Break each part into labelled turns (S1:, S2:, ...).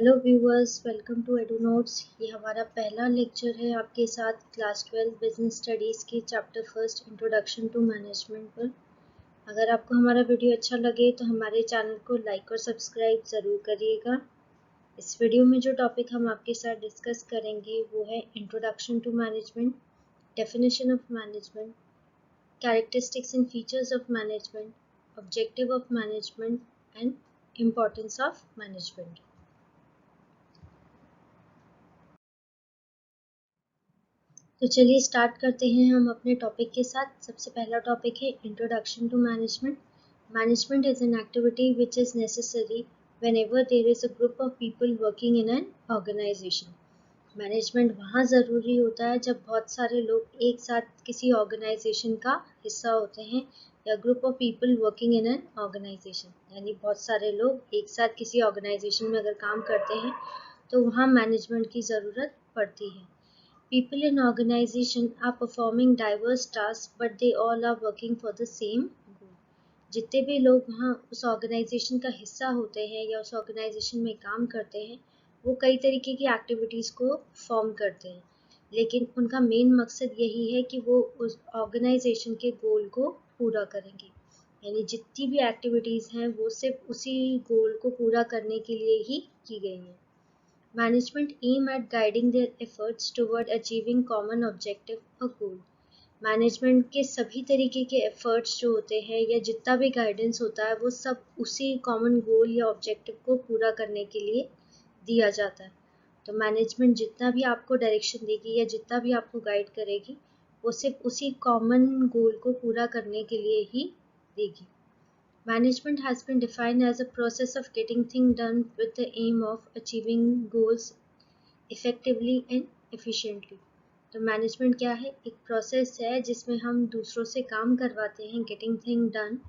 S1: Hello viewers, welcome to Edunotes. ये हमारा पहला लेक्चर है आपके साथ क्लास 12 बिजनेस स्टडीज़ की chapter first introduction to management पर। अगर आपको हमारा वीडियो अच्छा लगे तो हमारे चैनल को लाइक और सब्सक्राइब ज़रूर करिएगा। इस वीडियो में जो टॉपिक हम आपके साथ डिस्कस करेंगे वो है introduction to management, definition of management, characteristics and features of management, objective of management and importance of management. तो चलिए स्टार्ट करते हैं हम अपने टॉपिक के साथ। सबसे पहला टॉपिक है introduction to management. Management is an activity which is necessary whenever there is a group of people working in an organization. Management वहाँ ज़रूरी होता है जब बहुत सारे लोग एक साथ किसी ऑर्गेनाइजेशन का हिस्सा होते हैं, या group of people working in an organization, यानी बहुत सारे लोग एक साथ किसी ऑर्गेनाइजेशन में अगर काम करते हैं तो वहाँ मैनेजमेंट की ज़रूरत पड़ती है। People in organization are performing diverse tasks, but they all are working for the same goal. जितने भी लोग वहाँ उस ऑर्गेनाइजेशन का हिस्सा होते हैं या उस ऑर्गेनाइजेशन में काम करते हैं, वो कई तरीके की एक्टिविटीज़ को फॉर्म करते हैं, लेकिन उनका मेन मकसद यही है कि वो उस ऑर्गेनाइजेशन के गोल को पूरा करेंगे। यानी जितनी भी एक्टिविटीज़ हैं वो सिर्फ उसी गोल को पूरा करने के लिए ही की गई हैं। Management aim at guiding their efforts toward achieving common objective or goal. Management के सभी तरीके के एफर्ट्स जो होते हैं या जितना भी गाइडेंस होता है वो सब उसी कॉमन गोल या ऑब्जेक्टिव को पूरा करने के लिए दिया जाता है। तो मैनेजमेंट जितना भी आपको डायरेक्शन देगी या जितना भी आपको गाइड करेगी वो सिर्फ उसी कॉमन गोल को पूरा करने के लिए ही देगी। Management has been defined as a process of getting things done with the aim of achieving goals effectively and efficiently. तो मैनेजमेंट क्या है? एक प्रोसेस है जिसमें हम दूसरों से काम करवाते हैं, गेटिंग थिंग डन।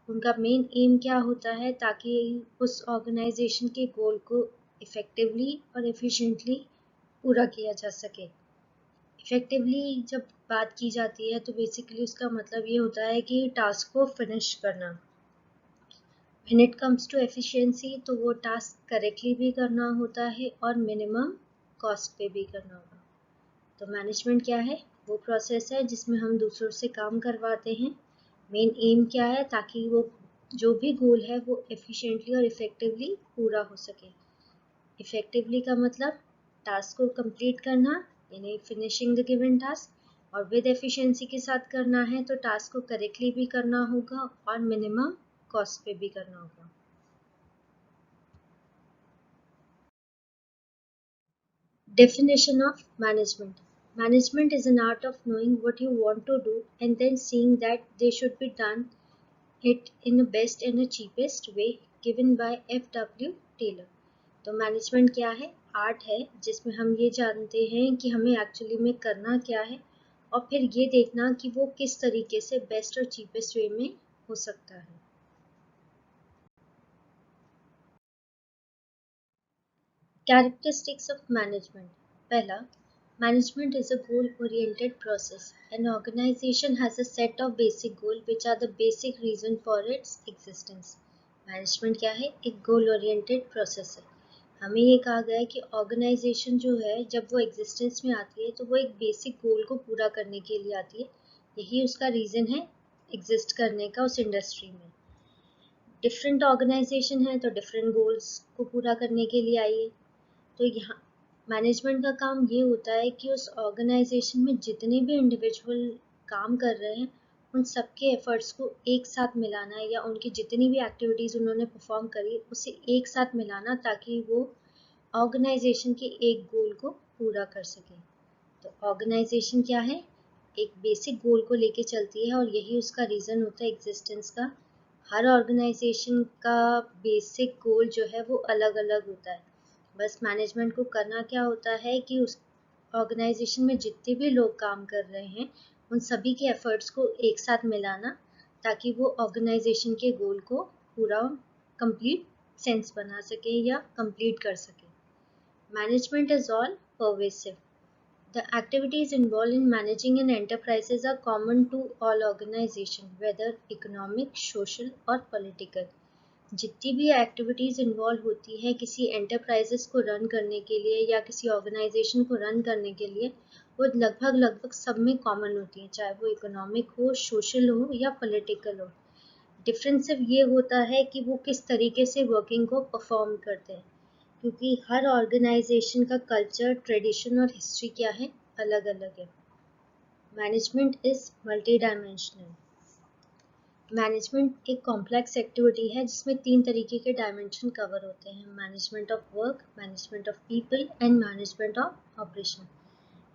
S1: उनका मेन एम क्या होता है? ताकि उस ऑर्गेनाइजेशन के गोल को इफेक्टिवली और एफिशिएंटली पूरा किया जा सके। इफेक्टिवली जब बात की जाती है तो बेसिकली उसका मतलब ये होता है कि टास्क को फिनिश करना। When it comes to efficiency, तो वो टास्क करेक्टली भी करना होता है और मिनिमम कॉस्ट पे भी करना होगा। तो मैनेजमेंट क्या है? वो प्रोसेस है जिसमें हम दूसरों से काम करवाते हैं। मेन एम क्या है? ताकि वो जो भी गोल है वो एफिशिएंटली और इफेक्टिवली पूरा हो सके। इफेक्टिवली का मतलब टास्क को कंप्लीट करना, यानी फिनिशिंग द गिवन टास्क, और विद एफिशिएंसी के साथ करना है तो टास्क को करेक्टली भी करना होगा और मिनिमम कॉस्ट पे भी करना होगा। Definition of management. Management is an art of knowing what you want to do and then seeing that they should be done it in the best and the cheapest way, given by F.W. Taylor. तो management क्या है? Art है जिसमें हम ये जानते हैं कि हमें एक्चुअली में करना क्या है और फिर ये देखना कि वो किस तरीके से बेस्ट और चीपेस्ट वे में हो सकता है। Characteristics of management. पहला, management is a goal-oriented process. An organization has a set of basic goals which are the basic reason for its existence. Management क्या है? एक goal-oriented process है। हमें ये कहा गया है कि ऑर्गेनाइजेशन जो है जब वो एग्जिस्टेंस में आती है तो वो एक बेसिक गोल को पूरा करने के लिए आती है। यही उसका रीज़न है एग्जिस्ट करने का उस इंडस्ट्री में। डिफरेंट ऑर्गेनाइजेशन है तो डिफरेंट गोल्स को पूरा करने के लिए आई है। तो यहाँ मैनेजमेंट का काम ये होता है कि उस ऑर्गेनाइजेशन में जितने भी इंडिविजुअल काम कर रहे हैं उन सबके एफर्ट्स को एक साथ मिलाना है, या उनकी जितनी भी एक्टिविटीज़ उन्होंने परफॉर्म करी उसे एक साथ मिलाना ताकि वो ऑर्गेनाइजेशन के एक गोल को पूरा कर सके। तो ऑर्गेनाइजेशन क्या है? एक बेसिक गोल को लेके चलती है और यही उसका रीज़न होता है एग्जिस्टेंस का। हर ऑर्गेनाइजेशन का बेसिक गोल जो है वो अलग अलग होता है। बस मैनेजमेंट को करना क्या होता है कि उस ऑर्गेनाइजेशन में जितने भी लोग काम कर रहे हैं उन सभी के एफर्ट्स को एक साथ मिलाना ताकि वो ऑर्गेनाइजेशन के गोल को पूरा कंप्लीट सेंस बना सके या कंप्लीट कर सके। Management is all pervasive. The activities involved in managing an enterprises are common to all organizations, whether economic, social or political. जितनी भी एक्टिविटीज़ इन्वॉल्व होती हैं किसी एंटरप्राइजेस को रन करने के लिए या किसी ऑर्गेनाइजेशन को रन करने के लिए, वो लगभग सब में कॉमन होती हैं, चाहे वो इकोनॉमिक हो, सोशल हो या पॉलिटिकल हो। डिफरेंस सिर्फ ये होता है कि वो किस तरीके से वर्किंग को परफॉर्म करते हैं, क्योंकि हर ऑर्गेनाइजेशन का कल्चर, ट्रेडिशन और हिस्ट्री क्या है, अलग अलग है। Management is multi dimensional. Management एक कॉम्प्लेक्स एक्टिविटी है जिसमें 3 तरीके के डायमेंशन कवर होते हैं: management of work, management of people and management of operation.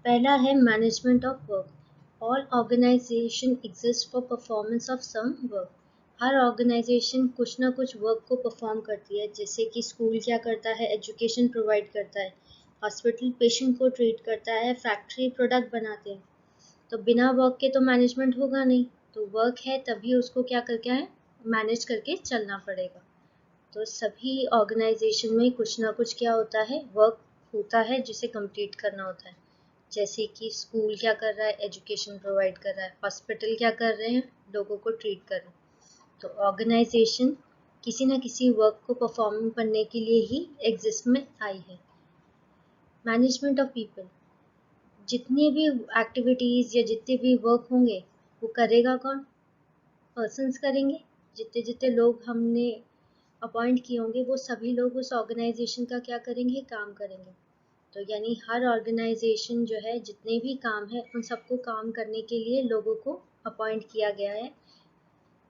S1: पहला है management of work. All organization exist for performance of some work. हर ऑर्गेनाइजेशन कुछ ना कुछ वर्क को परफॉर्म करती है, जैसे कि स्कूल क्या करता है, एजुकेशन प्रोवाइड करता है, हॉस्पिटल पेशेंट को ट्रीट करता है, फैक्ट्री प्रोडक्ट बनाते हैं। तो बिना वर्क के तो मैनेजमेंट होगा नहीं, तो वर्क है तभी उसको क्या करके है, मैनेज करके चलना पड़ेगा। तो सभी ऑर्गेनाइजेशन में कुछ ना कुछ क्या होता है, वर्क होता है जिसे कंप्लीट करना होता है। जैसे कि स्कूल क्या कर रहा है, एजुकेशन प्रोवाइड कर रहा है, हॉस्पिटल क्या कर रहे हैं, लोगों को ट्रीट कर रहे हैं। तो ऑर्गेनाइजेशन किसी न किसी वर्क को परफॉर्म करने के लिए ही एग्जिस्ट में आई है। मैनेजमेंट ऑफ पीपल, जितनी भी एक्टिविटीज़ या जितने भी वर्क होंगे वो करेगा कौन, पर्सन्स करेंगे। जितने जितने लोग हमने अपॉइंट किए होंगे वो सभी लोग उस ऑर्गेनाइजेशन का क्या करेंगे, काम करेंगे। तो यानी हर ऑर्गेनाइजेशन जो है, जितने भी काम है उन सबको काम करने के लिए लोगों को अपॉइंट किया गया है।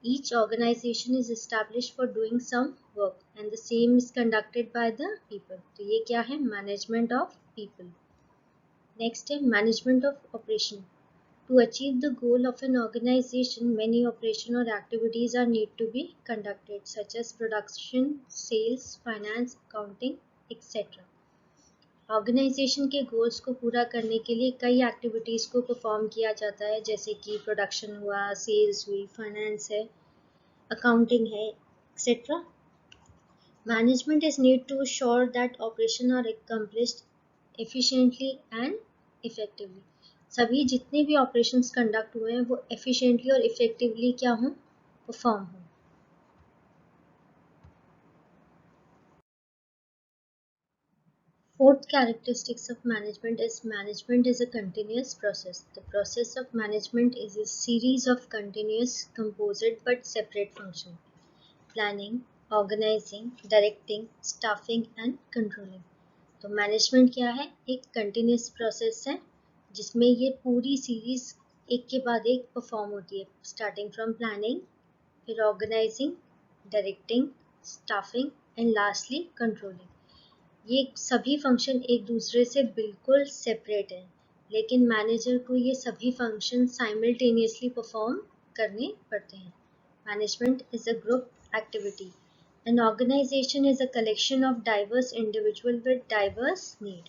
S1: Each organization is established for doing some work and the same is conducted by the people. तो ये क्या है, मैनेजमेंट ऑफ पीपल। नेक्स्ट है management of operation. To achieve the goal of an organization, many operation or activities are need to be conducted, such as production, sales, finance, accounting, etc. Organization के goals को पूरा करने के लिए कई activities को perform किया जाता है, जैसे कि प्रोडक्शन हुआ, सेल्स हुई, फाइनेंस है, अकाउंटिंग है, etcetera. Management is need to sure that operation are accomplished efficiently and effectively. सभी जितने भी ऑपरेशंस कंडक्ट हुए हैं वो एफिशिएंटली और इफेक्टिवली क्या हों, परफॉर्म हों। Fourth characteristics of management is a continuous process. The process of management is a series of continuous, composite but separate functions: planning, organizing, directing, staffing and controlling. तो management क्या है, एक continuous process है जिसमें ये पूरी series एक के बाद एक परफॉर्म होती है, स्टार्टिंग फ्रॉम प्लानिंग, फिर organizing, directing, staffing and lastly controlling. ये सभी फंक्शन एक दूसरे से बिल्कुल सेपरेट हैं, लेकिन मैनेजर को ये सभी फंक्शन साइमल्टेनियसली परफॉर्म करने पड़ते हैं। Management is a group activity. An organization is a collection of diverse individual with diverse need.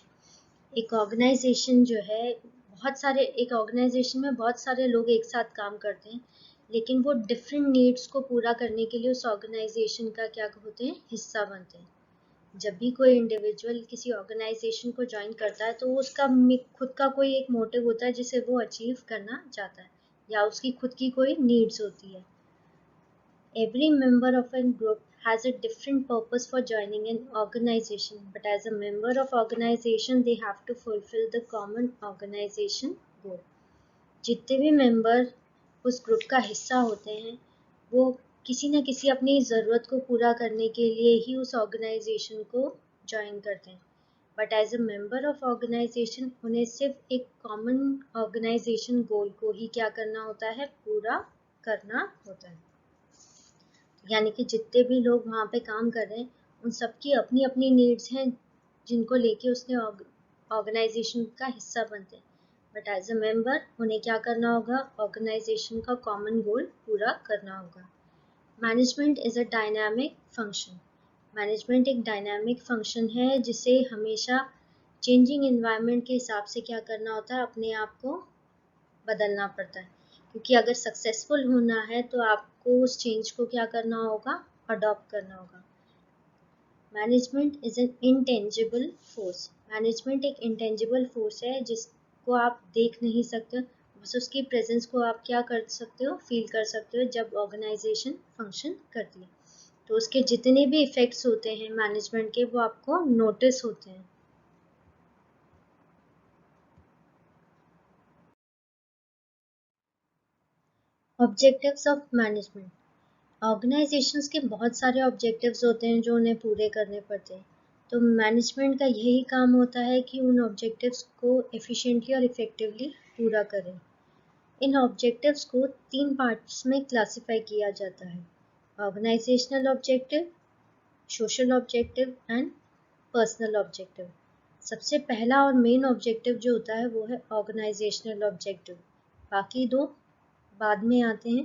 S1: एक ऑर्गेनाइजेशन जो है, एक ऑर्गेनाइजेशन में बहुत सारे लोग एक साथ काम करते हैं, लेकिन वो डिफरेंट नीड्स को पूरा करने के लिए उस ऑर्गेनाइजेशन का क्या होते हैं, हिस्सा बनते हैं। जब भी कोई इंडिविजुअल किसी ऑर्गेनाइजेशन को ज्वाइन करता है तो उसका खुद का कोई एक मोटिव होता है जिसे वो अचीव करना चाहता है, या उसकी खुद की कोई नीड्स होती है। Every member of a group has a different purpose for joining an organization, but as a member of organization they have to fulfill the common organization goal. जितने भी मेंबर उस ग्रुप का हिस्सा होते हैं वो किसी न किसी अपनी ज़रूरत को पूरा करने के लिए ही उस ऑर्गेनाइजेशन को ज्वाइन करते हैं, but as a member of organization उन्हें सिर्फ एक कॉमन ऑर्गेनाइजेशन गोल को ही क्या करना होता है, पूरा करना होता है। यानी कि जितने भी लोग वहाँ पे काम कर रहे हैं उन सबकी अपनी अपनी नीड्स हैं जिनको लेके उसने ऑर्गेनाइजेशन का हिस्सा बनते हैं, बट एज अ मेंबर उन्हें क्या करना होगा, ऑर्गेनाइजेशन का कॉमन गोल पूरा करना होगा। Management is a dynamic function. Management एक डायनामिक फंक्शन है जिसे हमेशा चेंजिंग एनवायरनमेंट के हिसाब से क्या करना होता है, अपने आप को बदलना पड़ता है, क्योंकि अगर सक्सेसफुल होना है तो आपको उस चेंज को क्या करना होगा, अडॉप्ट करना होगा। Management is N intangible force. Management एक इंटेंजिबल फोर्स है जिसको आप देख नहीं सकते, बस उसकी प्रेजेंस को आप क्या कर सकते हो, फील कर सकते हो जब ऑर्गेनाइजेशन फंक्शन करती है। तो उसके जितने भी इफ़ेक्ट्स होते हैं मैनेजमेंट के, वो आपको नोटिस होते हैं। Objectives of management. ऑर्गेनाइजेशंस के बहुत सारे ऑब्जेक्टिव्स होते हैं जो उन्हें पूरे करने पड़ते हैं। तो मैनेजमेंट का यही काम होता है कि उन ऑब्जेक्टिव्स को एफिशिएंटली और इफ़ेक्टिवली पूरा करें। इन ऑब्जेक्टिव्स को 3 पार्ट्स में क्लासिफाई किया जाता है: organizational objective, social objective and personal objective. सबसे पहला और मेन ऑब्जेक्टिव जो होता है वो है ऑर्गेनाइजेशनल ऑब्जेक्टिव। बाकी दो बाद में आते हैं,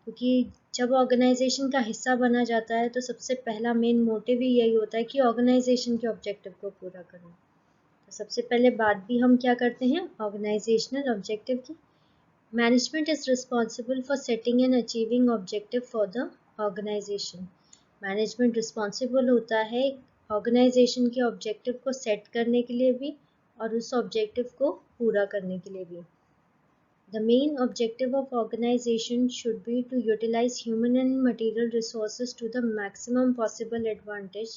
S1: क्योंकि जब ऑर्गेनाइजेशन का हिस्सा बना जाता है तो सबसे पहला मेन मोटिव ही यही होता है कि ऑर्गेनाइजेशन के ऑब्जेक्टिव को पूरा करना। तो सबसे पहले बात भी हम क्या करते हैं ऑर्गेनाइजेशनल ऑब्जेक्टिव की। Management is responsible for setting and achieving objective for the organization. Management responsible होता है ऑर्गेनाइजेशन के ऑब्जेक्टिव को सेट करने के लिए भी और उस ऑब्जेक्टिव को पूरा करने के लिए भी। The main objective of organization should be to utilize human and material resources to the maximum possible advantage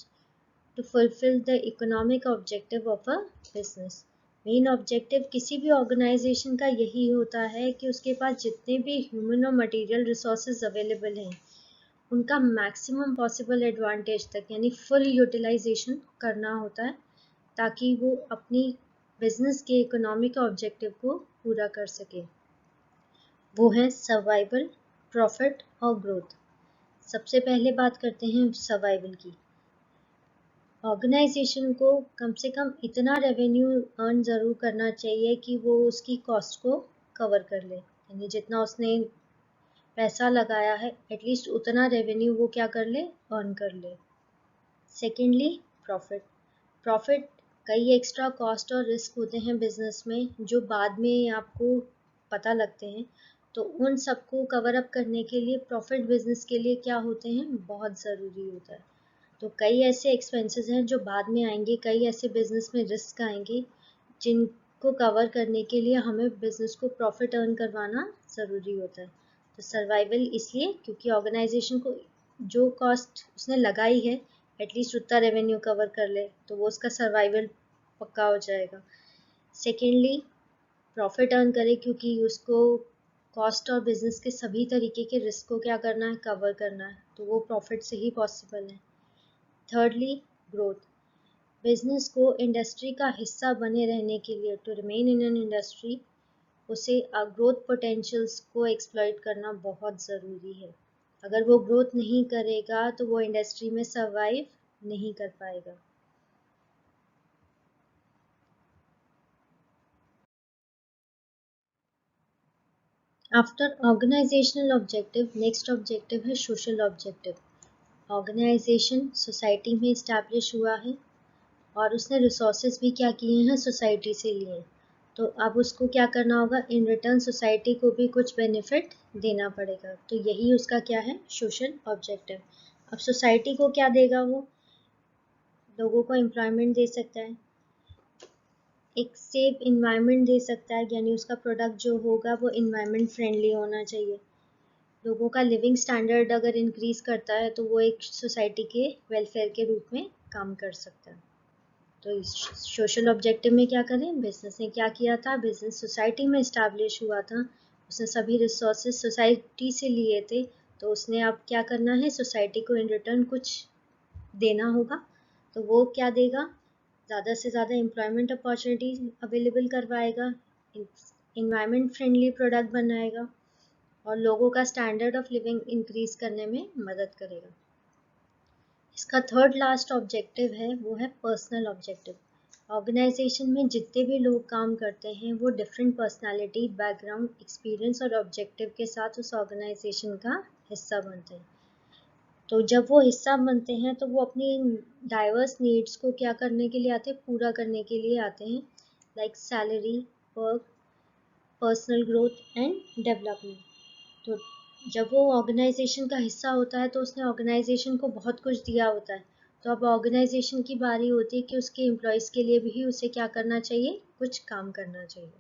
S1: to fulfill the economic objective of a business. Main objective किसी भी ऑर्गेनाइजेशन का यही होता है कि उसके पास जितने भी ह्यूमन और मटेरियल रिसोर्सेज अवेलेबल हैं उनका मैक्सिमम पॉसिबल एडवांटेज तक यानी फुल यूटिलाइजेशन करना होता है, ताकि वो अपनी बिजनेस के इकोनॉमिक ऑब्जेक्टिव को पूरा कर सके। वो है सर्वाइवल, प्रॉफिट और ग्रोथ। सबसे पहले बात करते हैं सर्वाइवल की। ऑर्गेनाइजेशन को कम से कम इतना रेवेन्यू अर्न ज़रूर करना चाहिए कि वो उसकी कॉस्ट को कवर कर ले, यानी जितना उसने पैसा लगाया है एटलीस्ट उतना रेवेन्यू वो क्या कर ले, अर्न कर ले। Secondly profit. प्रॉफिट कई एक्स्ट्रा कॉस्ट और रिस्क होते हैं बिजनेस में जो बाद में आपको पता लगते हैं, तो उन सबको कवर अप करने के लिए प्रॉफिट बिजनेस के लिए क्या होते हैं, बहुत ज़रूरी होता है। तो कई ऐसे एक्सपेंसेस हैं जो बाद में आएंगे, कई ऐसे बिजनेस में रिस्क आएंगे जिनको कवर करने के लिए हमें बिजनेस को प्रॉफिट अर्न करवाना ज़रूरी होता है। तो सर्वाइवल इसलिए क्योंकि ऑर्गेनाइजेशन को जो कॉस्ट उसने लगाई है एटलीस्ट उतना रेवेन्यू कवर कर ले तो वो उसका सर्वाइवल पक्का हो जाएगा। सेकेंडली प्रॉफिट अर्न करे क्योंकि उसको कॉस्ट और बिजनेस के सभी तरीके के रिस्क को क्या करना है, कवर करना है, तो वो प्रॉफिट से ही पॉसिबल है। Thirdly growth. बिजनेस को इंडस्ट्री का हिस्सा बने रहने के लिए to remain in an industry उसे ग्रोथ पोटेंशियल्स को एक्सप्लॉइट करना बहुत ज़रूरी है। अगर वो ग्रोथ नहीं करेगा तो वो इंडस्ट्री में सर्वाइव नहीं कर पाएगा। After organizational objective next objective है सोशल ऑब्जेक्टिव। ऑर्गेनाइजेशन सोसाइटी में इस्टेब्लिश हुआ है और उसने रिसोर्सेज भी क्या किए हैं, सोसाइटी से लिए, तो अब उसको क्या करना होगा, इन रिटर्न सोसाइटी को भी कुछ बेनिफिट देना पड़ेगा। तो यही उसका क्या है, सोशल ऑब्जेक्टिव। अब सोसाइटी को क्या देगा, वो लोगों को एम्प्लॉयमेंट दे सकता है, एक सेफ इन्वायरमेंट दे सकता है, यानी उसका प्रोडक्ट जो होगा वो इन्वायरमेंट फ्रेंडली होना चाहिए। लोगों का लिविंग स्टैंडर्ड अगर इंक्रीज करता है तो वो एक सोसाइटी के वेलफेयर के रूप में काम कर सकता है। तो सोशल ऑब्जेक्टिव में क्या करें, बिजनेस ने क्या किया था, बिजनेस सोसाइटी में इस्टेब्लिश हुआ था, उसने सभी रिसोर्सेज सोसाइटी से लिए थे, तो उसने अब क्या करना है, सोसाइटी को इन रिटर्न कुछ देना होगा। तो वो क्या देगा, ज़्यादा से ज़्यादा एम्प्लॉयमेंट अपॉर्चुनिटी अवेलेबल करवाएगा, इन्वायरमेंट फ्रेंडली प्रोडक्ट बनाएगा और लोगों का स्टैंडर्ड ऑफ लिविंग इंक्रीज करने में मदद करेगा। इसका थर्ड लास्ट ऑब्जेक्टिव है वो है पर्सनल ऑब्जेक्टिव। ऑर्गेनाइजेशन में जितने भी लोग काम करते हैं वो डिफरेंट पर्सनालिटी, बैकग्राउंड, एक्सपीरियंस और ऑब्जेक्टिव के साथ उस ऑर्गेनाइजेशन का हिस्सा बनते हैं। तो जब वो हिस्सा बनते हैं तो वो अपनी डाइवर्स नीड्स को क्या करने के लिए आते हैं, पूरा करने के लिए आते हैं, like salary, work, personal growth and development. तो जब वो ऑर्गेनाइजेशन का हिस्सा होता है तो उसने ऑर्गेनाइजेशन को बहुत कुछ दिया होता है, तो अब ऑर्गेनाइजेशन की बारी होती है कि उसके एम्प्लॉयज़ के लिए भी उसे क्या करना चाहिए, कुछ काम करना चाहिए।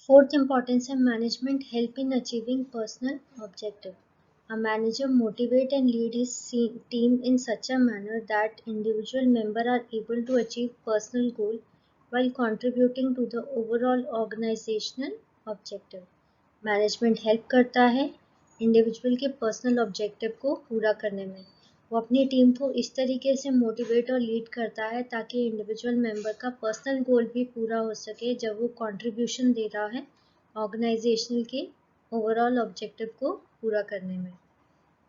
S1: Fourth importance है management help in achieving personal objective. A manager motivate and lead his team in such a manner that individual member are able to achieve personal goal while contributing to the overall organizational objective. Management help करता है individual के personal objective को पूरा करने में. वो अपनी team को इस तरीके से मोटिवेट और लीड करता है ताकि इंडिविजुअल मेंबर का पर्सनल गोल भी पूरा हो सके जब वो कंट्रीब्यूशन दे रहा है ऑर्गेनाइजेशनल के ओवरऑल ऑब्जेक्टिव को पूरा करने में.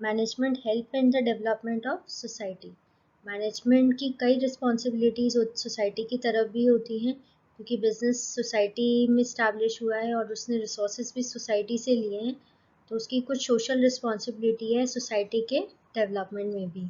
S1: Management help in the development of society. Management की कई रिस्पॉन्सिबिलिटीज़ सोसाइटी की तरफ भी होती हैं क्योंकि बिजनेस सोसाइटी में इस्टेब्लिश हुआ है और उसने रिसोर्सेज भी सोसाइटी से लिए हैं, तो उसकी कुछ सोशल रिस्पॉन्सिबिलिटी है सोसाइटी के डेवलपमेंट में भी.